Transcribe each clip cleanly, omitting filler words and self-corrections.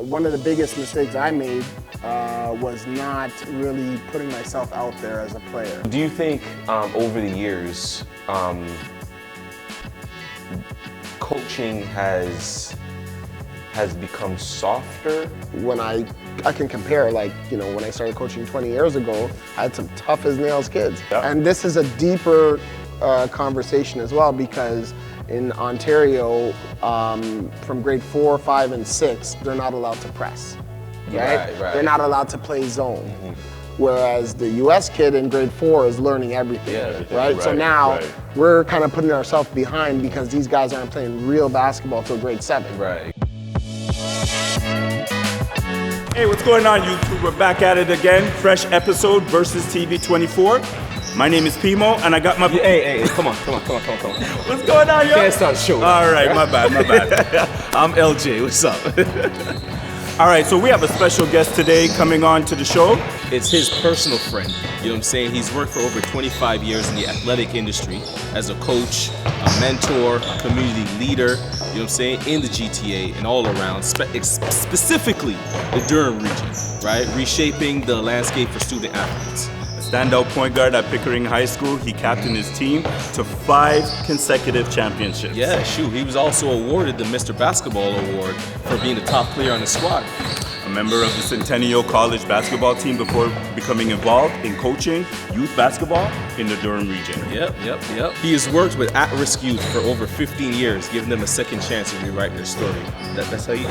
one of the biggest mistakes I made was not really putting myself out there as a player. Do you think over the years, coaching has become softer? When I can compare, like, you know, when I started coaching 20 years ago, I had some tough as nails kids. Yep. And this is a deeper conversation as well, because in Ontario, from grade 4, 5, and 6, they're not allowed to press, right? They're not allowed to play zone. Whereas the US kid in grade 4 is learning everything, right? So now we're kind of putting ourselves behind because these guys aren't playing real basketball till grade 7. Right. Hey, what's going on, YouTube? We're back at it again. Fresh episode versus TV 24. My name is P.MO, and I got my... Hey, come on. What's going on, yo? Can't start the show. All right, my bad. I'm LJ, what's up? All right, so we have a special guest today coming on to the show. It's his personal friend, you know what I'm saying? He's worked for over 25 years in the athletic industry as a coach, a mentor, a community leader, you know what I'm saying, in the GTA and all around, specifically the Durham region, right? Reshaping the landscape for student athletes. Standout point guard at Pickering High School, he captained his team to 5 consecutive championships. Yeah, shoot, he was also awarded the Mr. Basketball Award for being the top player on the squad. A member of the Centennial College basketball team before becoming involved in coaching youth basketball in the Durham region. Yep. He has worked with at-risk youth for over 15 years, giving them a second chance to rewrite their story. That's how you...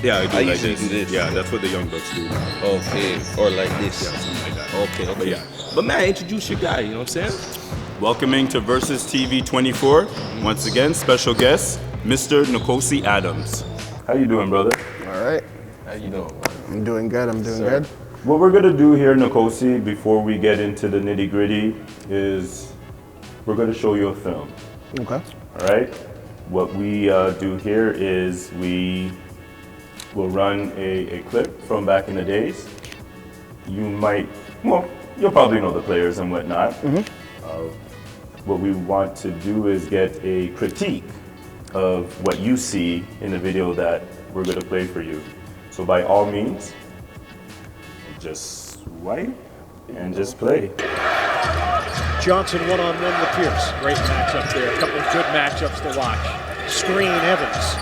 Yeah, I do I like usually this. do this. Yeah, that's what the Young Bucks do. Okay, or like this. Yeah, something like that. Okay. But yeah. But man, introduce your guy, you know what I'm saying? Welcoming to Versus TV 24, once again, special guest, Mr. Nkosi Adams. How you doing, brother? All right. How you doing, man? I'm doing good. What we're gonna do here, Nkosi, before we get into the nitty gritty, is we're gonna show you a film. Okay. All right? What we do here is we will run a clip from back in the days. You'll probably know the players and whatnot. What we want to do is get a critique of what you see in the video that we're going to play for you. So by all means, just swipe and just play. Johnson one-on-one with Pierce. Great matchup there. A couple of good matchups to watch. Screen Evans.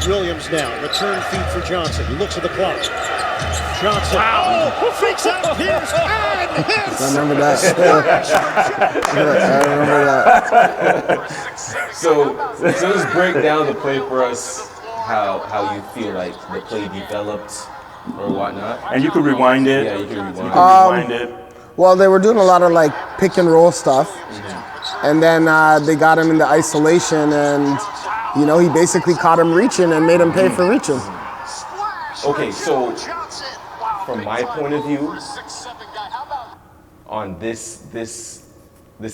Williams now. Return feed for Johnson. He looks at the clock. Johnson. Wow. Fakes out Pierce and hits. I remember that. I remember that. So just break down the play for us, how you feel like the play developed or whatnot. And you could rewind it. Yeah, you can rewind. Rewind it. Well, they were doing a lot of like pick and roll stuff, and then they got him into isolation, and you know, he basically caught him reaching and made him pay for reaching. Okay, so from my point of view, on this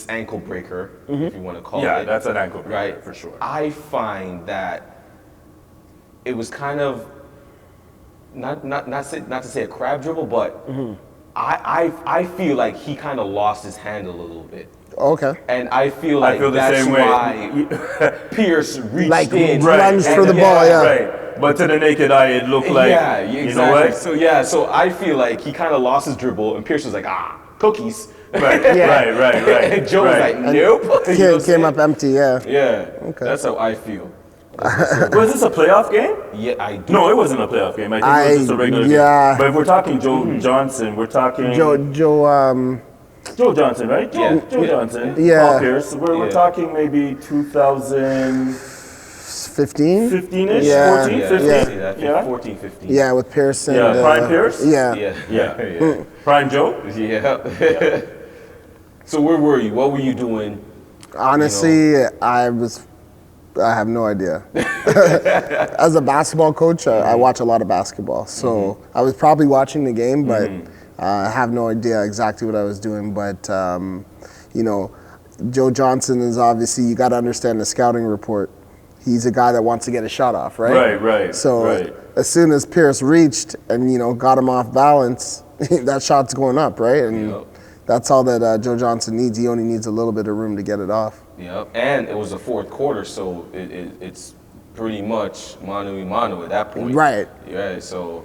ankle breaker, if you want to call it. Yeah, that's an ankle breaker, right? For sure. I find that it was kind of not to say a crab dribble, but I feel like he kind of lost his handle a little bit. Okay. And I feel like the that's same why Pierce reached Like in. runs for the ball, yeah. Right. But to the naked eye, it looked like, yeah, exactly. You know what? So I feel like he kind of lost his dribble, and Pierce was like, cookies. Right, Yeah. right. And Joe was like, nope. You know what I'm Came saying? up empty, yeah. Yeah, Okay. that's how I feel. Was this a playoff game? Yeah, I do. No, it wasn't a playoff game. I think it was just a regular game. But if we're talking Joe Johnson, we're talking Joe, Joe Johnson, right? Joe Johnson. Yeah. Paul Pierce. We're talking maybe 2015-ish, 15? 14, Yeah. 15? Yeah. 14, 15. Yeah, with Pearson. Yeah, Prime Pierce? Yeah. Yeah. Prime Joe? Yeah. So where were you? What were you doing? Honestly, I have no idea. As a basketball coach, I watch a lot of basketball. So I was probably watching the game, but I have no idea exactly what I was doing. But, you know, Joe Johnson is obviously, you got to understand the scouting report. He's a guy that wants to get a shot off, right? Right. So as soon as Pierce reached and, you know, got him off balance, that shot's going up, right? And that's all that Joe Johnson needs. He only needs a little bit of room to get it off. Yep. And it was the fourth quarter, so it's pretty much mano a mano at that point. Right. Yeah. So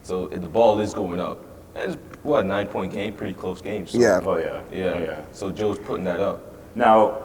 So the ball is going up. And it's, what, a 9-point game, pretty close game. So, Yeah. Oh yeah. Yeah. Oh, yeah. So Joe's putting that up. Now,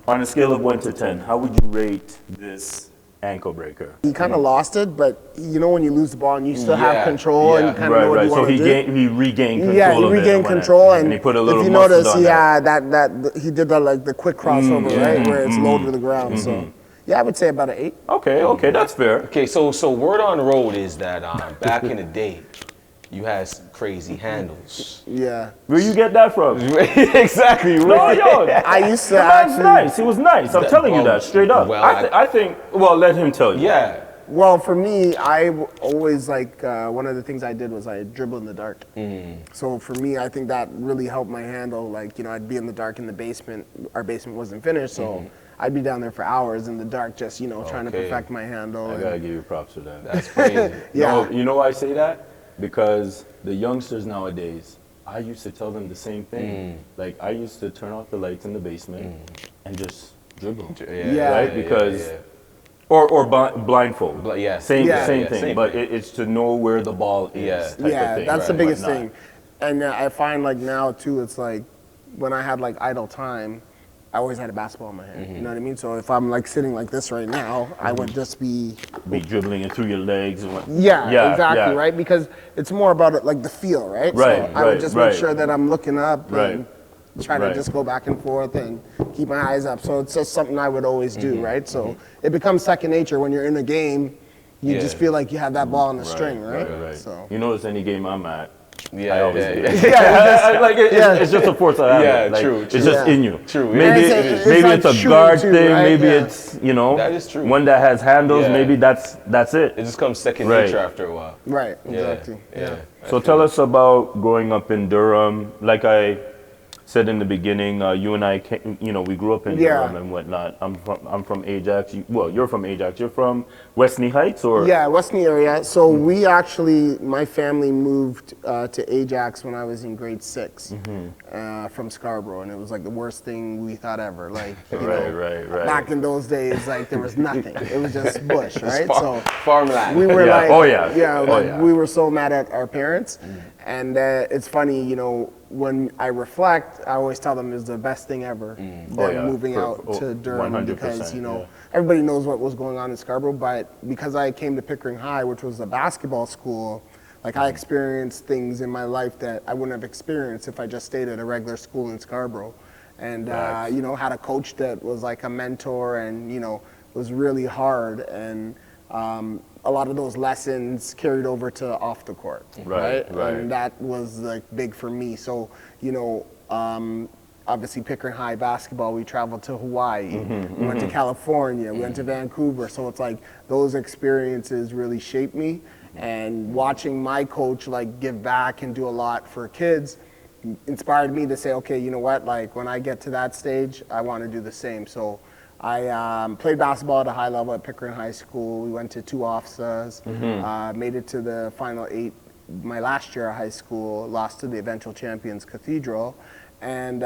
on a scale of 1 to 10, how would you rate this ankle breaker? He kind of lost it, but you know when you lose the ball and you still have control and you kind of know what you So want to do. he regained control. Yeah, he of it regained control, and he put a little if you muscle notice, on that. he did the quick crossover, right, where it's low to the ground. So yeah, I would say about an 8. Okay, that's fair. Okay, so word on the road is that back in the day, you had some crazy handles. Yeah. Where you get that from? Exactly. No, yo. I used to The man's actually. nice. He was nice. I'm telling you that straight up. Well, I think. Well, let him tell you. Yeah. Well, for me, I always one of the things I did was I dribbled in the dark. So for me, I think that really helped my handle. Like, I'd be in the dark in the basement. Our basement wasn't finished, so I'd be down there for hours in the dark, just trying to perfect my handle. I gotta give you props for that. That's crazy. Yeah. No, you know why I say that? Because the youngsters nowadays, I used to tell them the same thing. Like, I used to turn off the lights in the basement and just dribble. Yeah. Right? Because. Or blindfold. Same thing. Same but thing. it's to know where the ball is. Type of thing, that's the right, biggest whatnot. thing. And I find now too, it's like when I had idle time, I always had a basketball in my hand. You know what I mean? So if I'm sitting like this right now, I would just be dribbling it through your legs. And Yeah, exactly, right? Because it's more about it, the feel, right? Right, So I would just make sure that I'm looking up and try to Right. just go back and forth and keep my eyes up. So it's just something I would always do, right? So it becomes second nature when you're in a game. You just feel like you have that ball on the string, right? So You notice any game I'm at, I Yeah, always yeah, do. yeah. It's just a force I have. Yeah, true, It's just in you. True. Maybe It's maybe like it's a shooting guard too, thing. right? Maybe Yeah. it's That is true. one that has handles. Yeah. Maybe that's it. It just comes second Right. nature after a while. right, exactly. Yeah. So tell us about growing up in Durham. Like I said in the beginning, you and I, we grew up in Durham and whatnot. I'm from Ajax. You're from Ajax. You're from Westney Heights, or? Yeah, Westney area. So we actually, my family moved to Ajax when I was in grade 6 from Scarborough, and it was the worst thing we thought ever. Right. Back in those days, there was nothing. It was just bush, right? So Farmland. we were Yeah. we were so mad at our parents, and it's funny, when I reflect, I always tell them it was the best thing ever. Moving out to Durham 100%, because everybody knows what was going on in Scarborough, but because I came to Pickering High, which was a basketball school, I experienced things in my life that I wouldn't have experienced if I just stayed at a regular school in Scarborough, and had a coach that was a mentor, and was really hard, and a lot of those lessons carried over to off the court, right? And that was big for me. So, obviously Pickering High basketball, we traveled to Hawaii, we went to California, we went to Vancouver. So it's those experiences really shaped me, and watching my coach give back and do a lot for kids inspired me to say, okay, you know what, when I get to that stage, I want to do the same. So I played basketball at a high level at Pickering High School. We went to 2 OFSAs, made it to the final 8 my last year of high school, lost to the eventual champions Cathedral. And,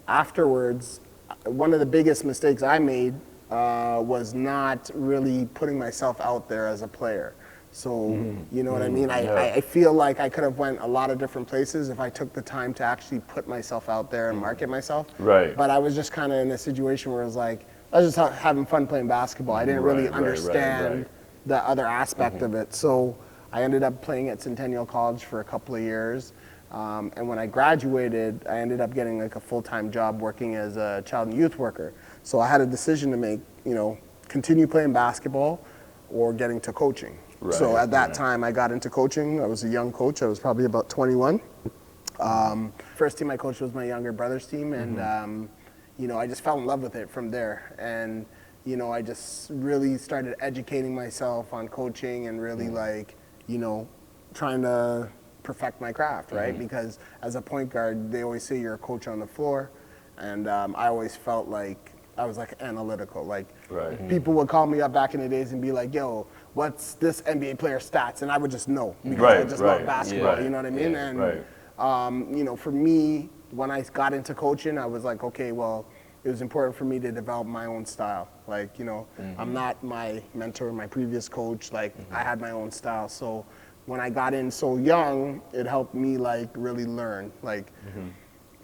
afterwards, one of the biggest mistakes I made was not really putting myself out there as a player. So, you know what I mean? I feel like I could have went a lot of different places if I took the time to actually put myself out there and market myself. Right. But I was just kind of in a situation where it was I was just having fun playing basketball. I didn't really understand the other aspect of it. So I ended up playing at Centennial College for a couple of years. And when I graduated, I ended up getting a full-time job working as a child and youth worker. So I had a decision to make, continue playing basketball or getting to coaching. So at that time, I got into coaching. I was a young coach. I was probably about 21. First team I coached was my younger brother's team, and I just fell in love with it from there. And I just really started educating myself on coaching and really trying to perfect my craft, right? Because as a point guard, they always say you're a coach on the floor, and I always felt like I was analytical. People would call me up back in the days and be like, yo, what's this NBA player's stats? And I would just know because I just love basketball, you know what I mean? And, for me, when I got into coaching, I was like, okay, well, it was important for me to develop my own style. Like, you know, I'm not my mentor, my previous coach. Like, I had my own style. So when I got in so young, it helped me like really learn. Like,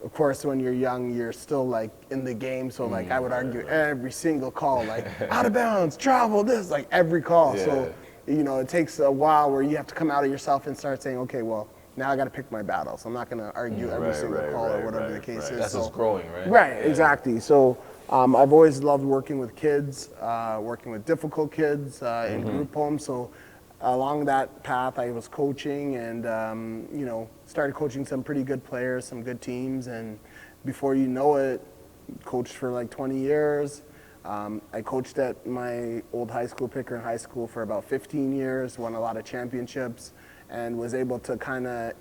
of course, when you're young, you're still like in the game. So like, I would argue every single call, like out of bounds, travel, this, like every call. Yeah. So, you know, it takes a while where you have to come out of yourself and start saying, okay, well, now I got to pick my battles. I'm not going to argue every single call or whatever the case is. That's so, just growing, right? Right, exactly. So I've always loved working with kids, working with difficult kids in group homes. So along that path, I was coaching and, you know, started coaching some pretty good players, some good teams. And before you know it, coached for like 20 years. I coached at my old high school, Pickering High School, for about 15 years, won a lot of championships, and was able to kind of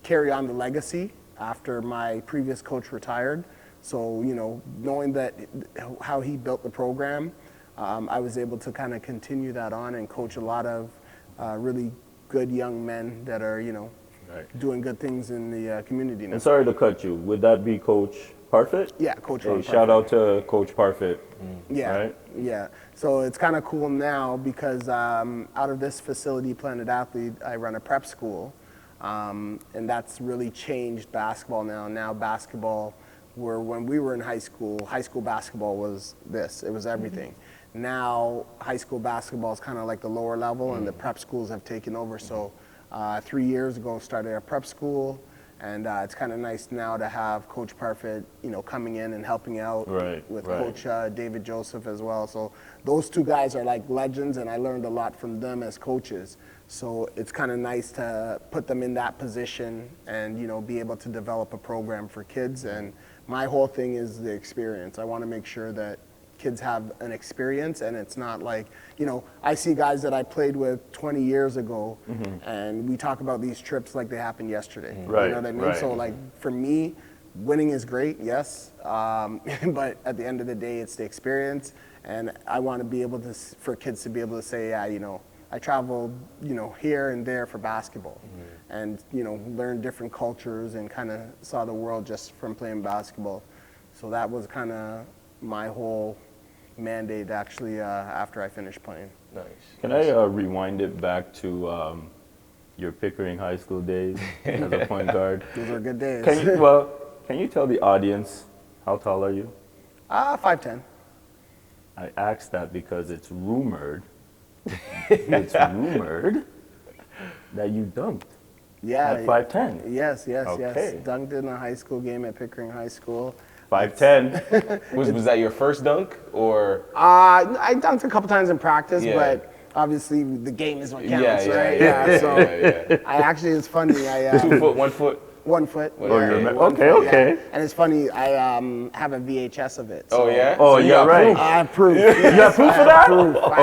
carry on the legacy after my previous coach retired. So, you know, knowing that how he built the program, I was able to kind of continue that on and coach a lot of really good young men that are, you know, doing good things in the community now. And sorry to cut you, would that be Coach Parfit? Yeah, Coach Hey, Ron shout Parfit. out to Coach Parfit. Yeah, Right? yeah. So it's kind of cool now because out of this facility, Planet Athlete, I run a prep school, and that's really changed basketball now. Now basketball, where when we were in high school basketball was this, it was everything. Now high school basketball is kind of like the lower level, and the prep schools have taken over. So 3 years ago, started a prep school. And it's kind of nice now to have Coach Parfit, you know, coming in and helping out with Coach David Joseph as well. So those two guys are like legends, and I learned a lot from them as coaches. So it's kind of nice to put them in that position and, you know, be able to develop a program for kids. And my whole thing is the experience. I want to make sure that kids have an experience, and it's not like, you know, I see guys that I played with 20 years ago, and we talk about these trips like they happened yesterday. Right, You know what I mean? right. So like for me, winning is great, yes, but at the end of the day, it's the experience, and I want to be able to, for kids to be able to say, yeah, you know, I traveled, you know, here and there for basketball, and, you know, learned different cultures and kind of saw the world just from playing basketball. So that was kind of my whole mandate actually after I finished playing. Nice. Can I rewind it back to your Pickering High School days as a point guard? Those are good days. Can you tell the audience, how tall are you? 5'10". I asked that because it's rumored that you dunked Yeah. at 5'10". Yes. Okay. Dunked in a high school game at Pickering High School. 5'10". Was that your first dunk, or? I dunked a couple times in practice, Yeah. but obviously the game is what counts, Yeah, right? yeah. So I actually, it's funny. 2 foot, 1 foot. 1 foot. Oh, you're yeah, ma- 1 okay, foot, yeah. okay. And it's funny, I have a VHS of it. Oh so yeah. Oh, So you yeah, got right. proof. I have proof. You have proof of that?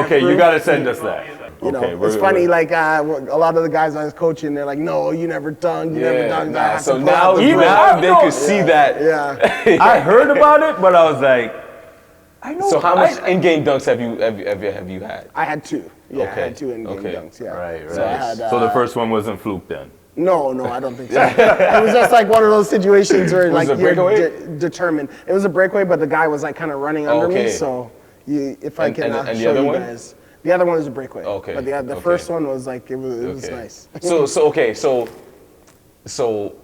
Okay, you proof. gotta send us that. You know, Okay, it's funny, like a lot of the guys I was coaching, they're like, no, you never dunked, you never dunked. I Nah, have so to pull out now, the Even proof. now they I know. could see that. Yeah. I heard about it, but I was like, I know. So how much in-game dunks have you had? I had two. Yeah, I Okay. had two in-game Okay. dunks, yeah. Right. So I had, So the first one wasn't fluke then. No, I don't think so. It was just like one of those situations where Was like it a you're breakaway? determined. It was a breakaway, but the guy was like kind of running under me. Okay. So if I can and the show other you one? guys. The other one was a breakaway. Okay, But the okay. first one was like, it was Okay. nice. So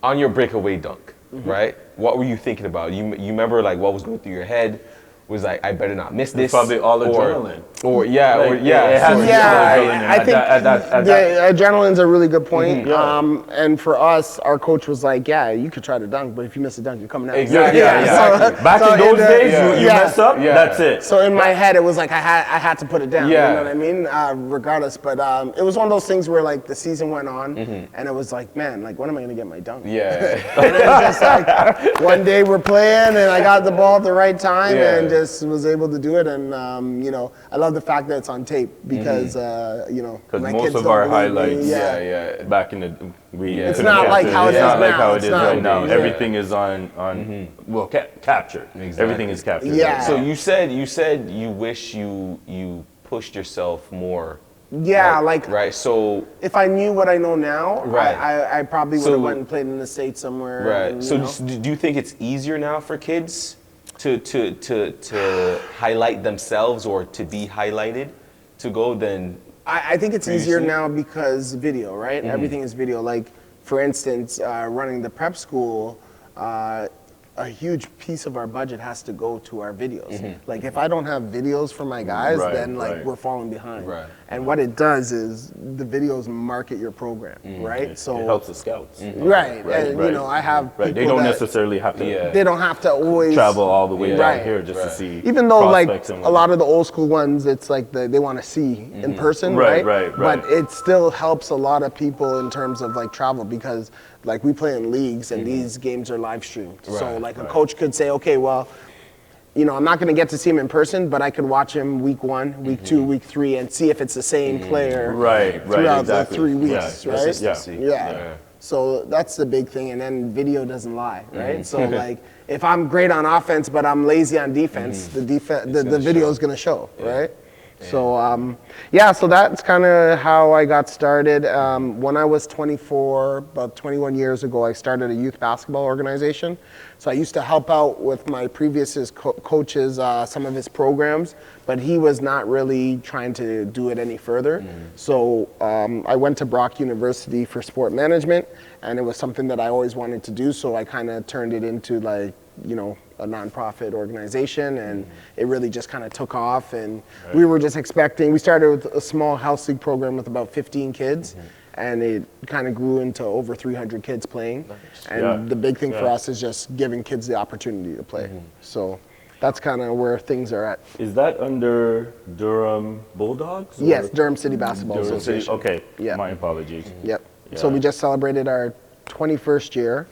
on your breakaway dunk, right? What were you thinking about? You remember like what was going through your head? Was like, I better not miss this. Probably all or- adrenaline. Or yeah, Like, or yeah. it has so- to be Yeah, adrenaline I at think that- the adrenaline's a really good point. Yeah. And for us, our coach was like, yeah, you could try to dunk, but if you miss a dunk, you're coming out. Exactly. Yeah, exactly. So- Back so in those the- days, you yeah. mess up, Yeah. that's it. So in my head, it was like I had to put it down. Yeah. You know what I mean? Regardless, but it was one of those things where like the season went on, and it was like, man, like when am I gonna get my dunk? Yeah. And it was just like one day we're playing, and I got the ball at the right time, Yeah. and just was able to do it. And you know, I love the fact that it's on tape because you know, Because my most kids of don't our believe me. highlights Yeah. back in the It's couldn't not like capture how it It's is not like now. how it It's is not. right now. Yeah. Everything is well captured. Exactly. Everything is captured. Yeah. So you said you wish you pushed yourself more. Yeah, like Right. So if I knew what I know now, Right. I probably would So- have went and played in the States somewhere. right. and, So you know. do you think it's easier now for kids to highlight themselves or to be highlighted to go, then I think it's easier now because video, right? Everything is video. Like, for instance, running the prep school, a huge piece of our budget has to go to our videos. Like, if I don't have videos for my guys, then we're falling behind. And what it does is the videos market your program, right? So it helps the scouts. And you know, I have people they don't necessarily have to. They don't have to always travel all the way down here just to see. Even though like a lot of the old school ones, it's like they want to see in person, right? But it still helps a lot of people in terms of like travel, because like we play in leagues and these games are live streamed. So like a coach could say, okay, well, you know, I'm not going to get to see him in person, but I could watch him week 1, week 2, week 3, and see if it's the same player throughout the 3 weeks, right? So that's the big thing, and then video doesn't lie, right? So like, if I'm great on offense but I'm lazy on defense, the video is going to show, right? So so that's kind of how I got started. When I was 24, about 21 years ago, I started a youth basketball organization. So I used to help out with my previous coaches, some of his programs, but he was not really trying to do it any further. So I went to Brock University for sport management, and it was something that I always wanted to do. So I kind of turned it into like, you know, a nonprofit organization, and it really just kind of took off. And we were just expecting, we started with a small house league program with about 15 kids, and it kind of grew into over 300 kids playing. And the big thing for us is just giving kids the opportunity to play. So that's kind of where things are at. Is that under Durham Bulldogs? Yes, Durham City Basketball Association. Okay, my apologies. So we just celebrated our 21st year.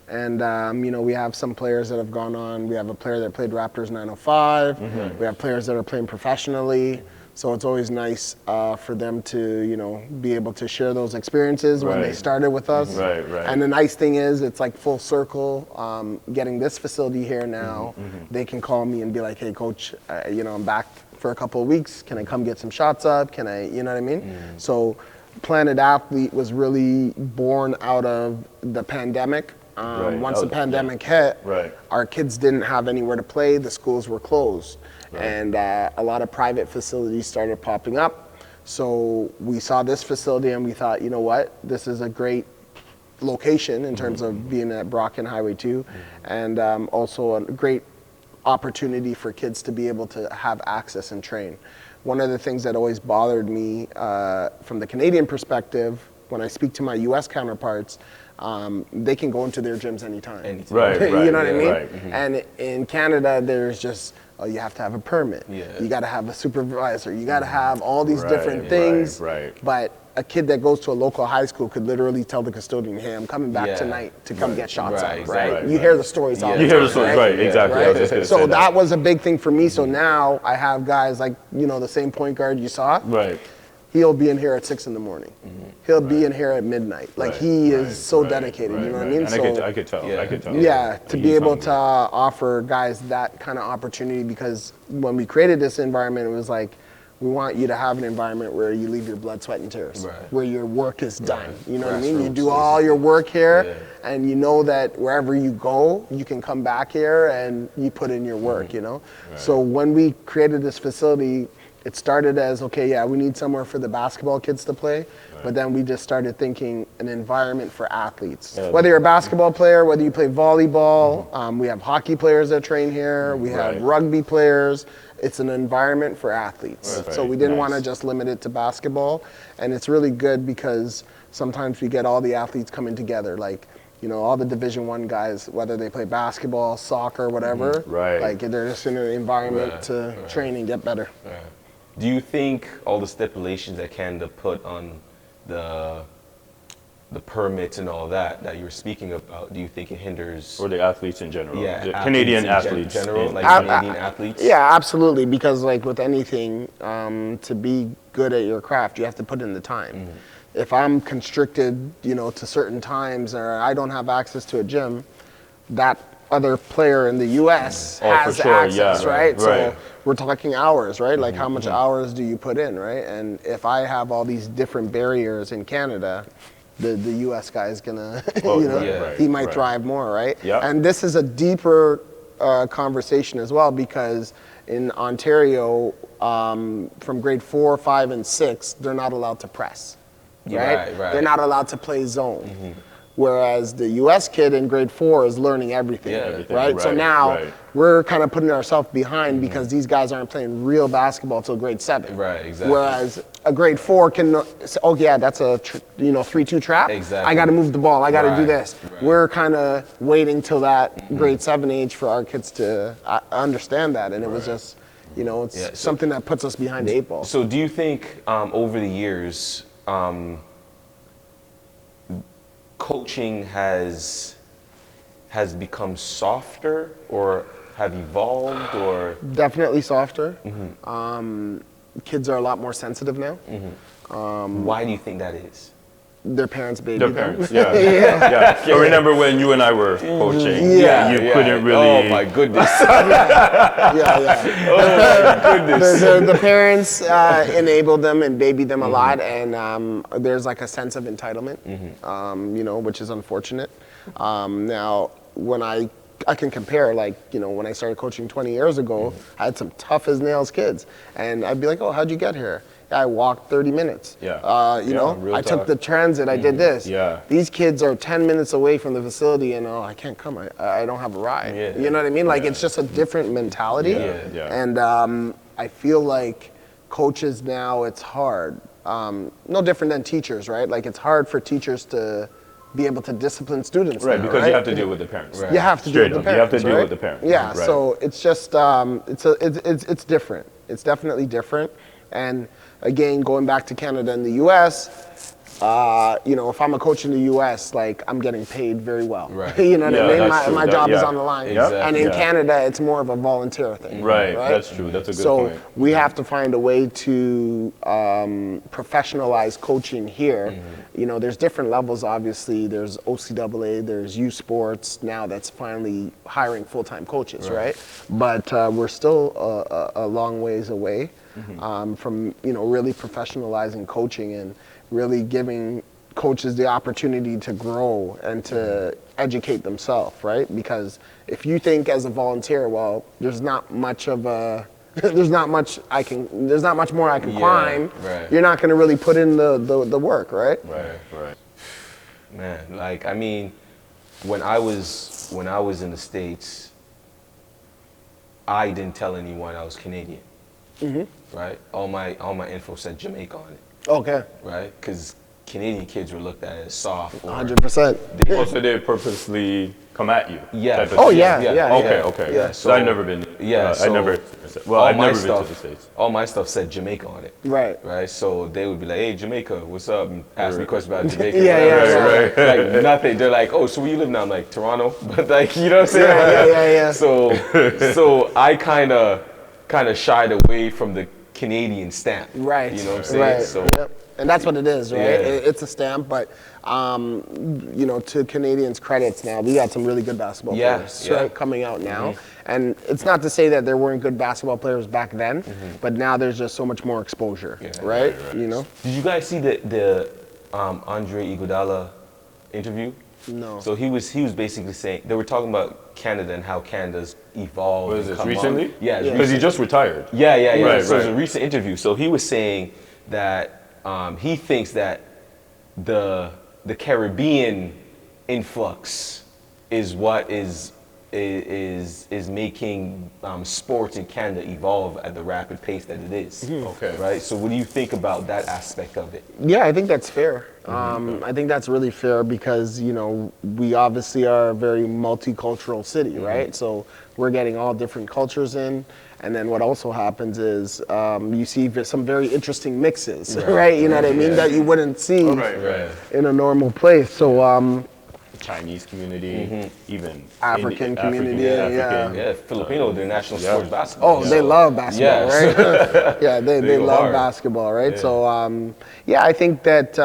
And, you know, we have some players that have gone on. We have a player that played Raptors 905. We have players that are playing professionally. So it's always nice for them to, you know, be able to share those experiences when they started with us. And the nice thing is, it's like full circle. Getting this facility here now, they can call me and be like, hey, coach, you know, I'm back for a couple of weeks. Can I come get some shots up? Can I, you know what I mean? So Planet Athlete was really born out of the pandemic. Once the pandemic hit, our kids didn't have anywhere to play. The schools were closed, and a lot of private facilities started popping up. So we saw this facility and we thought, you know what, this is a great location in terms of being at Brock and Highway 2, and also a great opportunity for kids to be able to have access and train. One of the things that always bothered me from the Canadian perspective, when I speak to my US counterparts, they can go into their gyms anytime. You know what I mean? And in Canada, there's just, you have to have a permit. You got to have a supervisor. You got to have all these different things. But a kid that goes to a local high school could literally tell the custodian, hey, I'm coming back tonight to come get shots up, right? You hear the stories all the time. You hear the stories, exactly. So that was a big thing for me. So now I have guys like, you know, the same point guard you saw. He'll be in here at 6 in the morning. He'll be in here at midnight. Like he is so dedicated, you know what I mean? And so I could tell. To be able to offer guys that kind of opportunity, because when we created this environment, it was like, we want you to have an environment where you leave your blood, sweat, and tears, where your work is done. You know what I mean? You do all your work here, and you know that wherever you go, you can come back here and you put in your work, you know? So when we created this facility, it started as, okay, we need somewhere for the basketball kids to play, but then we just started thinking an environment for athletes. Whether you're a basketball player, whether you play volleyball, we have hockey players that train here, we have rugby players. It's an environment for athletes. So we didn't want to just limit it to basketball, and it's really good because sometimes we get all the athletes coming together, like, you know, all the Division I guys, whether they play basketball, soccer, whatever, like they're just in an environment to train and get better. Do you think all the stipulations that Canada put on the permits and all that you were speaking about, do you think it hinders? Or the athletes in general? Yeah, Canadian athletes. In general, like Canadian athletes? Yeah, absolutely, because like with anything, to be good at your craft, you have to put in the time. If I'm constricted, you know, to certain times, or I don't have access to a gym, that other player in the U.S. has access, right? So we're talking hours, right? Like how much hours do you put in, right? And if I have all these different barriers in Canada, the U.S. guy is gonna, he might thrive more, right? And this is a deeper conversation as well, because in Ontario, from grade 4, 5, and 6, they're not allowed to press. Right? They're not allowed to play zone. Whereas the U.S. kid in grade 4 is learning everything, right? So now we're kind of putting ourselves behind because these guys aren't playing real basketball till grade 7. Right, exactly. Whereas a grade 4 can say, oh yeah, that's a 3-2 trap. Exactly. I got to move the ball. I got to do this. We're kind of waiting till that grade 7 age for our kids to understand that, and it was just, it's something that puts us behind the 8 ball. So do you think over the years, coaching has become softer or have evolved, or? Definitely softer. Kids are a lot more sensitive now. Why do you think that is? Their parents baby Their them. parents, yeah. I remember when you and I were coaching, you couldn't really. Oh my goodness. Oh my goodness. The parents enable them and baby them a lot, and there's like a sense of entitlement, which is unfortunate. Now, when I can compare, when I started coaching 20 years ago, I had some tough as nails kids, and I'd be like, oh, how'd you get here? I walked 30 minutes. I took the transit, I did this. These kids are 10 minutes away from the facility, and I can't come, I don't have a ride. You know what I mean? Like, it's just a different mentality. And I feel like coaches now, it's hard. No different than teachers, right? Like, it's hard for teachers to be able to discipline students. Right, because you have to deal with the parents. You have to deal with the parents. You have to deal with the parents. Yeah, so it's just, it's different. It's definitely different. And again, going back to Canada and the US, if I'm a coach in the US, I'm getting paid very well. You know what I mean? My job is on the line. Exactly. And in Canada, it's more of a volunteer thing. Right, that's true. That's a good point. So we have to find a way to professionalize coaching here. There's different levels, obviously. There's OCAA, there's U Sports now that's finally hiring full-time coaches, right? But we're still a long ways away from, really professionalizing coaching and really giving coaches the opportunity to grow and to educate themselves, right? Because if you think as a volunteer, well, there's not much more I can climb. You're not going to really put in the work, right? Right. Man, when I was in the States, I didn't tell anyone I was Canadian. Right? All my info said Jamaica on it. Okay. Right? Because Canadian kids were looked at as soft. 100%. Also, they purposely come at you. Yeah. Oh yeah. Okay. Yeah. So I've never been. So I've never been to the States. All my stuff said Jamaica on it. Right. So they would be like, "Hey, Jamaica, what's up?" And ask me questions about Jamaica. Right. Like nothing. They're like, "Oh, so where you live now?" I'm like, "Toronto." But you know what I'm saying? Yeah. So I kind of shied away from the Canadian stamp. Right. You know what I'm saying? Right. So. And that's what it is, right? Yeah. It's a stamp, but to Canadians' credits now, we got some really good basketball players right, coming out now. And it's not to say that there weren't good basketball players back then, but now there's just so much more exposure, right? Did you guys see the Andre Iguodala interview? No. So he was basically saying, they were talking about Canada and how Canada's evolved. Was this recently? Yeah. Because he just retired. Yeah. Right, so it was a recent interview. So he was saying that he thinks that the Caribbean influx is what is making sports in Canada evolve at the rapid pace that it is. Okay. Right. So what do you think about that aspect of it? Yeah, I think that's fair. I think that's really fair because we obviously are a very multicultural city, right? So we're getting all different cultures in. And then what also happens is you see some very interesting mixes, right? You know what I mean? That you wouldn't see in a normal place. So Chinese community, even African community, yeah. Filipino, they're national sports basketball. Oh, they love basketball, right? Yeah, they love hard. basketball, right? Yeah. So I think that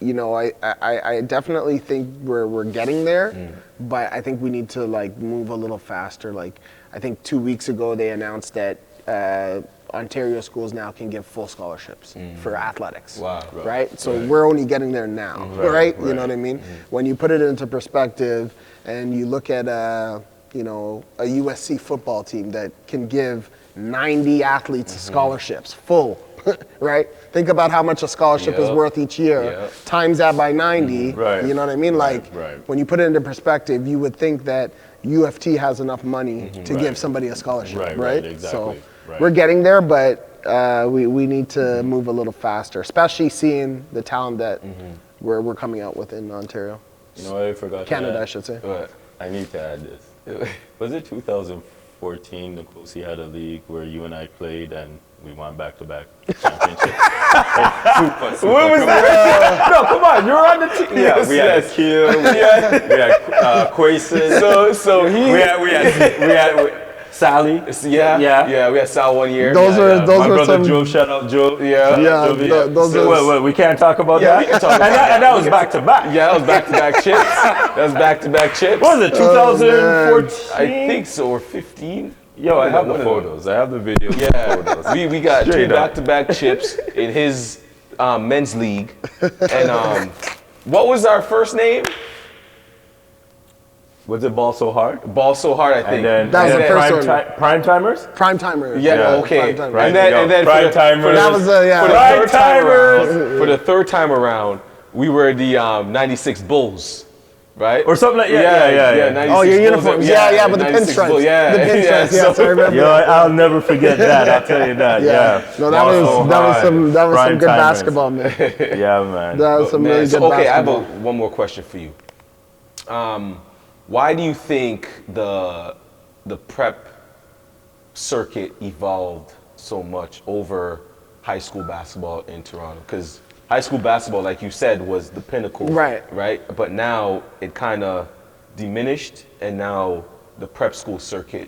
I definitely think we're getting there, but I think we need to move a little faster. I think 2 weeks ago they announced that Ontario schools now can give full scholarships for athletics. Wow. Right? So we're only getting there now, right? You know what I mean? When you put it into perspective and you look at you know, a USC football team that can give 90 athletes scholarships, full, right? Think about how much a scholarship is worth each year, times that by 90, Right. you know what I mean? Right, Like, right. when you put it into perspective, you would think that UFT has enough money to Right. give somebody a scholarship, Right, right? right, exactly, So right. we're getting there, but we need to move a little faster, especially seeing the talent that we're coming out with in Ontario. You know what I forgot? Canada, I should say. But I need to add this. Was it 2014 the Nkosi had a league where you and I played and we won back-to-back championships? Super. what was that? No, come on, you're on the team. Yeah, we had Akil, we had Quason. So he. We had Sally. Yeah. We had Sal 1 year. Those My were brother some. Joe, shout out Joe. Yeah, those are. What, we can't talk about Yeah, that? we can talk about And that was back-to-back. Yeah, that was back-to-back chips. That was back-to-back chips. What was it, 2014? I think so, or 15. Yo, I have the One of photos. I have the videos. Yeah, Photos. we got Straight two up. back-to-back chips in his men's league. And what was our first name? Was it Ball So Hard? Ball So Hard, I think. And then, That was and the then first one. Prime Timers? Prime timer. Yeah, okay. Prime timer. Right. And then Prime Timers. That was for the third time around, we were the 96 Bulls, right? Or something like yeah. 96 Oh, your Bulls, uniforms. Yeah, with the 96 pinstripes. Bulls, yeah. The pinstripes, yeah. yes, I remember. Yo, I'll never forget that. I'll tell you that. Yeah. No, that was some Prime good timers. basketball, man. Yeah, man. That was some Man, really good so, okay, I have basketball. one more question for you. Why do you think the prep circuit evolved so much over high school basketball in Toronto? Because high school basketball, like you said, was the pinnacle, Right. But now it kind of diminished, and now the prep school circuit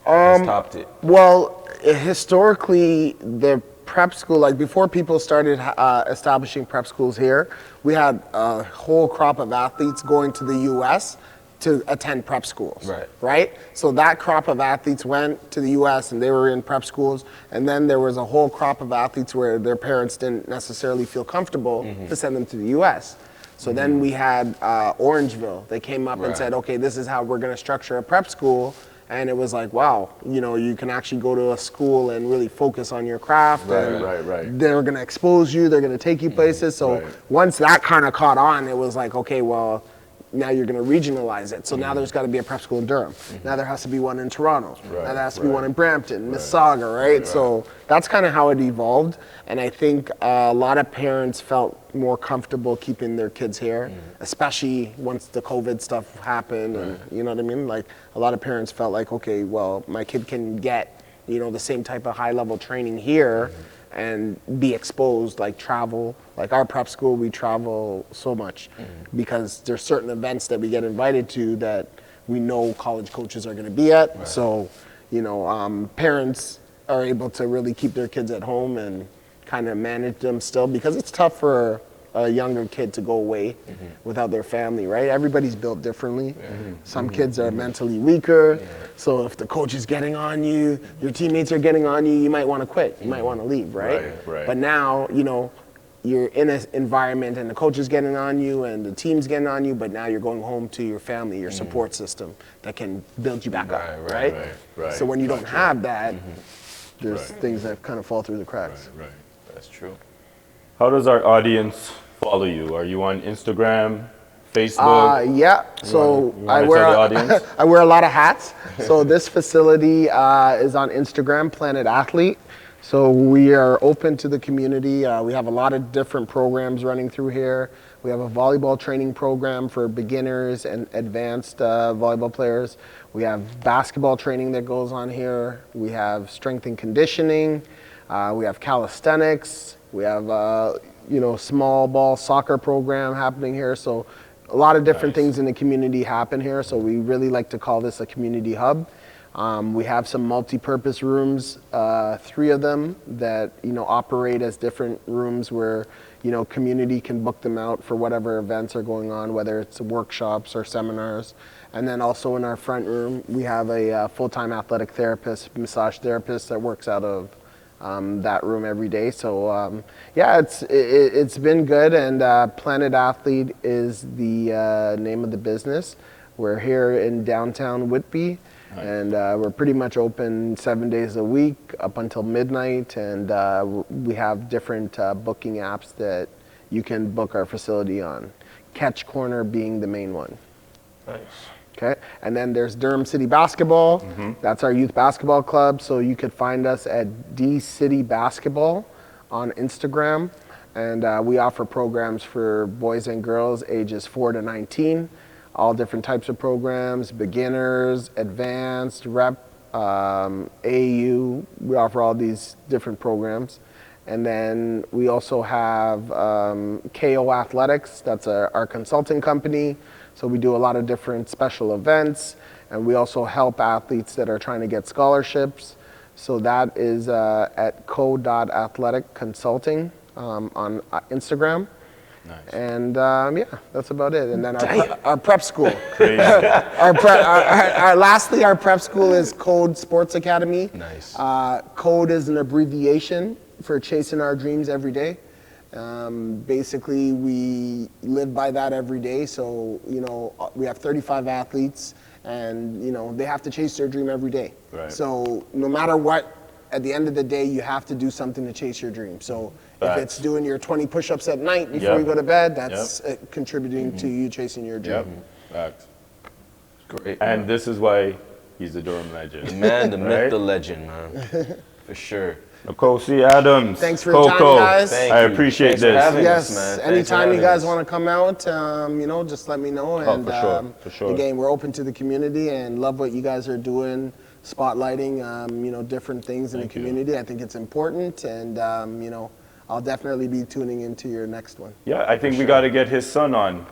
has topped it. Well, historically, the prep school, like before people started establishing prep schools here, we had a whole crop of athletes going to the U.S. to attend prep schools, right? So that crop of athletes went to the U.S. and they were in prep schools, and then there was a whole crop of athletes where their parents didn't necessarily feel comfortable to send them to the U.S. So then we had Orangeville. They came up and said, okay, this is how we're going to structure a prep school. And it was like, wow, you know, you can actually go to a school and really focus on your craft. Right. They're going to expose you. They're going to take you places. So once that kind of caught on, it was like, okay, well, now you're going to regionalize it. So now there's got to be a prep school in Durham. Now there has to be one in Toronto. Now there has to be one in Brampton, Mississauga, right? So that's kind of how it evolved. And I think a lot of parents felt more comfortable keeping their kids here, especially once the COVID stuff happened. And you know what I mean? Like a lot of parents felt like, okay, well, my kid can get, you know, the same type of high level training here and be exposed, like travel. Like our prep school, we travel so much because there's certain events that we get invited to that we know college coaches are going to be at. So, you know, parents are able to really keep their kids at home and kind of manage them still, because it's tough for a younger kid to go away without their family, right? Everybody's built differently. Some kids are mentally weaker. So if the coach is getting on you, your teammates are getting on you, you might want to quit. You might want to leave, right? But now, you know, you're in an environment and the coach is getting on you and the team's getting on you, but now you're going home to your family, your support system that can build you back up, right? So when you don't have that, there's things that kind of fall through the cracks. Right. That's true. How does our audience follow you? Are you on Instagram, Facebook? Yeah. So I tell wear the audience? I wear a lot of hats. So this facility is on Instagram, Planet Athlete. So we are open to the community. We have a lot of different programs running through here. We have a volleyball training program for beginners and advanced volleyball players. We have basketball training that goes on here. We have strength and conditioning. We have calisthenics. We have you know, small ball soccer program happening here. So a lot of different things in the community happen here. So we really like to call this a community hub. We have some multi-purpose rooms, 3 of them that, you know, operate as different rooms where, you know, community can book them out for whatever events are going on, whether it's workshops or seminars. And then also in our front room, we have a full-time athletic therapist, massage therapist that works out of that room every day. So yeah, it's been good. And Planet Athlete is the name of the business. We're here in downtown Whitby. Nice. And we're pretty much open 7 days a week up until midnight, and we have different booking apps that you can book our facility on. Catch Corner being the main one. Nice. Okay, and then there's Durham City Basketball. That's our youth basketball club, so you could find us at D City Basketball on Instagram, and we offer programs for boys and girls ages 4 to 19. All different types of programs, beginners, advanced, rep, AU. We offer all these different programs. And then we also have KO Athletics, that's our consulting company. So we do a lot of different special events, and we also help athletes that are trying to get scholarships. So that is at co.athleticconsulting on Instagram. Nice. And yeah, that's about it. And then our prep school. Crazy. Lastly, our prep school is Code Sports Academy. Nice. Code is an abbreviation for chasing our dreams every day. Basically, we live by that every day. So, you know, we have 35 athletes, and, you know, they have to chase their dream every day. Right. So no matter what, at the end of the day, you have to do something to chase your dream. So if it's doing your 20 push-ups at night before you go to bed, that's contributing to you chasing your dream. Facts. Great. And this is why he's a Durham legend. The man, the myth, the legend, man. For sure. Nkosi Adams. Thanks for your time, guys. Thank I you. appreciate Thanks for this. having Yes, us, man. Thanks anytime for you guys having us. want to come out, you know, just let me know. And for sure, for sure. Again, we're open to the community and love what you guys are doing, spotlighting, you know, different things in the community. I think it's important, and you know, I'll definitely be tuning into your next one. Yeah, I think we got to get his son on.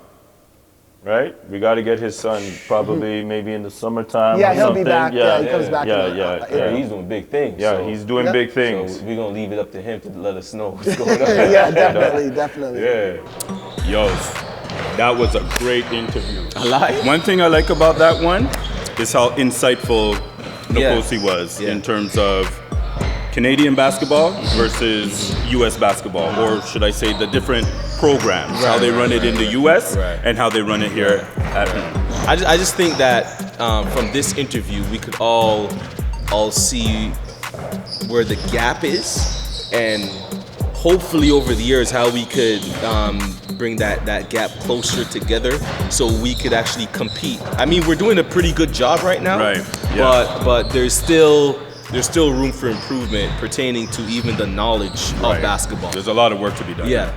Right? We got to get his son probably maybe in the summertime. Yeah, or he'll something. be back. Yeah, he comes back. Yeah, he's doing big things. Yeah, so, he's doing big things. So we're going to leave it up to him to let us know what's going on. Yeah, definitely. Yeah. Yo, that was a great interview. I like. One thing I like about that one is how insightful Nkosi was Yeah. in terms of Canadian basketball versus U.S. basketball, or should I say the different programs, how they run it in the U.S. and how they run it here at home. I just think that from this interview, we could all see where the gap is, and hopefully over the years how we could bring that gap closer together so we could actually compete. I mean, we're doing a pretty good job right now, Right, yeah. but there's still room for improvement pertaining to even the knowledge of basketball. There's a lot of work to be done. Yeah.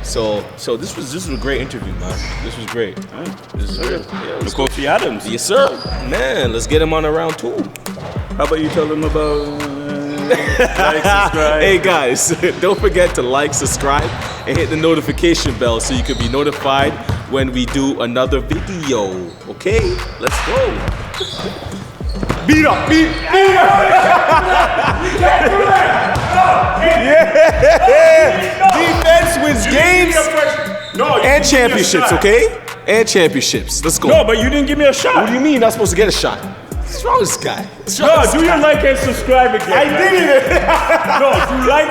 So this was a great interview, man. This was great. This is good. Yeah, it was good. Nkosi Adams. Yes, sir. Man, let's get him on a round 2. How about you tell them about like, subscribe? Hey guys, don't forget to like, subscribe, and hit the notification bell so you can be notified when we do another video. Okay, let's go. Beat up. Defense wins games and championships, okay? And championships. Let's go. No, but you didn't give me a shot. What do you mean you're not supposed to get a shot? What's wrong with this guy? No, do your like and subscribe again. I did it. No, do like